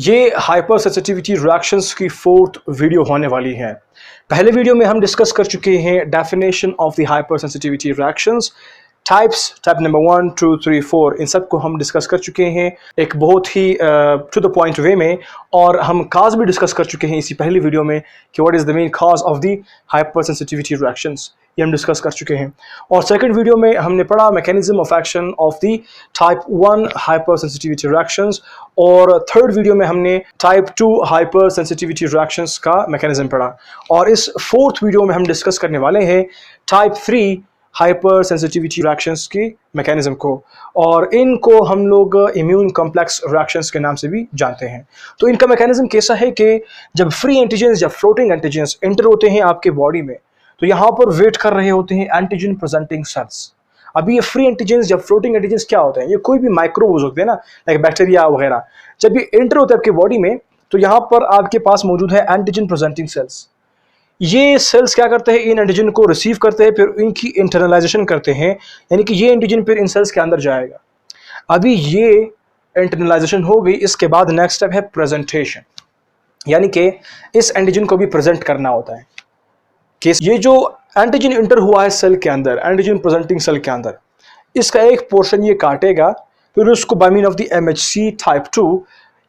ये hyper sensitivity reactions की fourth video होने वाली है। पहले वीडियो में हम डिस्कस कर चुके हैं definition of the hyper sensitivity reactions, types, type number 1, 2, 3, 4, इन सब को हम डिस्कस कर चुके हैं एक बहुत ही टू द पॉइंट वे में, और हम काज भी डिस्कस कर चुके हैं इसी पहली वीडियो में कि what is the main cause of the hyper sensitivity reactions, ये हम डिस्कस कर चुके हैं। और सेकंड वीडियो में हमने पढ़ा mechanism of action of the type 1 hyper sensitivity reactions, और थर्ड वीडियो में हमने टाइप 2 हाइपर सेंसिटिविटी रिएक्शंस का मैकेनिज्म पढ़ा। और इस फोर्थ वीडियो में हम डिस्कस करने वाले हैं टाइप 3 हाइपर सेंसिटिविटी रिएक्शंस की मैकेनिज्म को, और इनको हम लोग इम्यून कॉम्प्लेक्स रिएक्शंस के नाम से भी जानते हैं। तो इनका मैकेनिज्म कैसा है कि जब फ्री एंटीजेंस या फ्लोटिंग एंटीजेंस एंटर होते हैं आपके बॉडी में, तो यहाँ पर वेट कर रहे होते हैं एंटीजन प्रेजेंटिंग सेल्स। अभी ये फ्री एंटीजेंस या फ्लोटिंग एंटीजेंस क्या होते हैं? ये कोई भी माइक्रोब्स होते हैं ना, लाइक बैक्टीरिया वगैरह। जब ये एंटर होते हैं आपके बॉडी में, तो यहाँ पर आपके पास मौजूद है एंटीजन प्रेजेंटिंग सेल्स। ये सेल्स क्या करते हैं? इन एंटीजन को रिसीव करते हैं, फिर इनकी इंटरनलाइजेशन करते हैं, यानी कि ये एंटीजन फिर इन सेल्स के अंदर जाएगा। अभी ये इंटरनलाइजेशन हो गई, इसके बाद नेक्स्ट स्टेप है प्रेजेंटेशन, यानी कि इस एंटीजन को भी प्रेजेंट करना होता है कि ये जो एंटीजन इंटर हुआ है सेल के अंदर, एंटीजन प्रेजेंटिंग सेल के अंदर, इसका एक पोर्शन ये काटेगा, फिर उसको by mean of the MHC type 2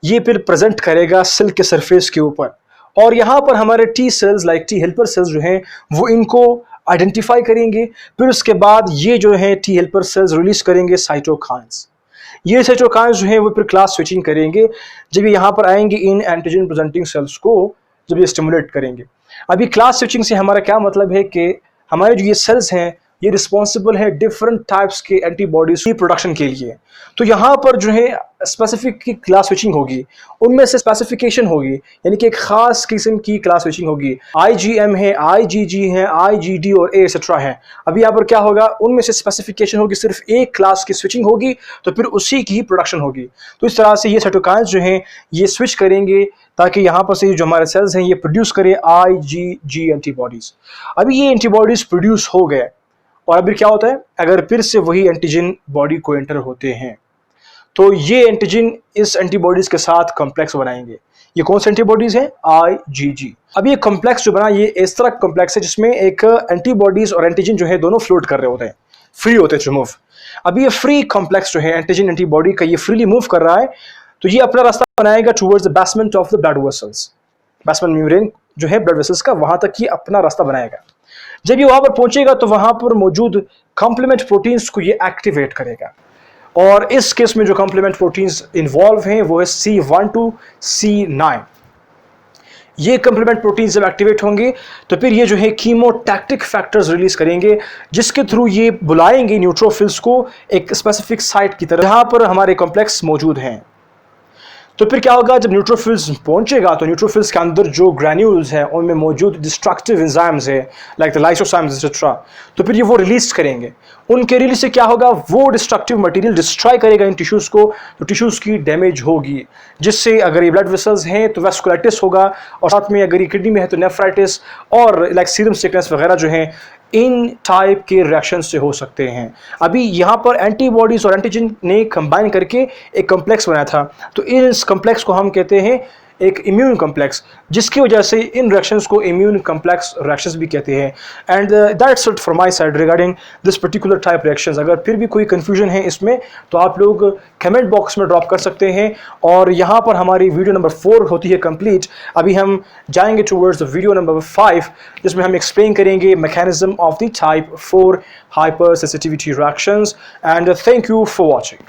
ये फिर प्रेजेंट करेगा सेल के सरफेस के ऊपर। और यहाँ पर हमारे T cells like T helper cells जो हैं वो इनको आइडेंटिफाई करेंगे। फिर उसके बाद ये जो है टी हेल्पर सेल्स रिलीज करेंगे साइटोकाइंस। ये साइटोकाइंस जो है वो फिर क्लास स्विचिंग करेंगे। जब ये यहाँ पर आएंगे इन एंटीजन प्रेजेंटिंग सेल्स को जब ये स्टिमुलेट करेंगे। अभी क्लास स्विचिंग से हमारा क्या मतलब है कि हमारे जो ये सेल्स हैं ये रिस्पॉन्सिबल है डिफरेंट टाइप्स के एंटीबॉडीज की प्रोडक्शन के लिए। तो यहाँ पर जो है स्पेसिफिक की क्लास स्विचिंग होगी, उनमें से स्पेसिफिकेशन होगी, यानी कि एक खास किस्म की क्लास स्विचिंग होगी। IgM है, IgG है, IgD और एक्सेट्रा है। अभी यहाँ पर क्या होगा? उनमें से स्पेसिफिकेशन होगी, सिर्फ एक क्लास की स्विचिंग होगी, तो फिर उसी की प्रोडक्शन होगी। तो इस तरह से ये साइटोकाइंस जो हैं ये स्विच करेंगे ताकि यहाँ पर से जो हमारे सेल्स हैं ये प्रोड्यूस करें IgG एंटीबॉडीज। अभी ये एंटीबॉडीज प्रोड्यूस हो गए, और अभी क्या होता है? अगर फिर से वही एंटीजन बॉडी को एंटर होते हैं तो ये एंटीजन इस एंटीबॉडीज के साथ कॉम्प्लेक्स बनाएंगे। ये कौन से एंटीबॉडीज हैं? IgG। अब ये कॉम्प्लेक्स जो बना ये इस तरह कॉम्प्लेक्स है जिसमें एक एंटीबॉडीज और एंटीजन जो है दोनों फ्लोट कर रहे होते हैं, फ्री होते हैं टू मूव। अभी ये फ्री कॉम्प्लेक्स जो है एंटीजन एंटीबॉडी का ये फ्रीली मूव कर रहा है, तो ये अपना रास्ता बनाएगा towards the basement of the blood vessels. Basement membrane जो है ब्लड वेसल्स का, वहां तक ये अपना रास्ता बनाएगा। जब ये वहां पर पहुंचेगा तो वहां पर मौजूद कॉम्प्लीमेंट प्रोटीन्स को ये एक्टिवेट करेगा, और इस केस में जो कॉम्प्लीमेंट प्रोटीन्स इन्वॉल्व हैं वो है C1 to C9। ये कॉम्प्लीमेंट प्रोटीन्स जब एक्टिवेट होंगे तो फिर ये जो है कीमोटैक्टिक फैक्टर्स रिलीज करेंगे, जिसके थ्रू ये बुलाएंगे न्यूट्रोफिल्स को एक स्पेसिफिक साइट की तरफ जहां पर हमारे कॉम्प्लेक्स मौजूद हैं। तो फिर क्या होगा? जब न्यूट्रोफिल्स पहुंचेगा तो न्यूट्रोफिल्स के अंदर जो ग्रैन्यूल्स हैं उनमें मौजूद डिस्ट्रक्टिव एंजाइम्स है लाइक द लाइसोसाइम्स एक्सेट्रा, तो फिर ये वो रिलीज करेंगे। उनके रिलीज से क्या होगा? वो डिस्ट्रक्टिव मटेरियल डिस्ट्रॉय करेगा इन टिश्यूज को, तो टिश्यूज की डैमेज होगी, जिससे अगर ये ब्लड वेसल्स हैं तो वेस्कुलाइटिस होगा, और साथ में अगर ये किडनी में है तो नेफ्राइटिस और लाइक सीरम सिकनेस वगैरह जो है इन टाइप के रिएक्शन से हो सकते हैं। अभी यहाँ पर एंटीबॉडीज और एंटीजन ने कंबाइन करके एक कॉम्प्लेक्स बनाया था, तो इस कॉम्प्लेक्स को हम कहते हैं एक इम्यून कॉम्प्लेक्स, जिसकी वजह से इन रिएक्शंस को इम्यून कॉम्प्लेक्स रिएक्शंस भी कहते हैं। And that's it from my side regarding this particular type reactions. अगर फिर भी कोई कंफ्यूजन है इसमें तो आप लोग कमेंट बॉक्स में ड्रॉप कर सकते हैं। और यहाँ पर हमारी वीडियो नंबर 4 होती है कंप्लीट। अभी हम जाएंगे टूवर्ड्स वीडियो नंबर 5 जिसमें हम एक्सप्लेन करेंगे mechanism of the type 4 hyper sensitivity reactions. And thank you for watching.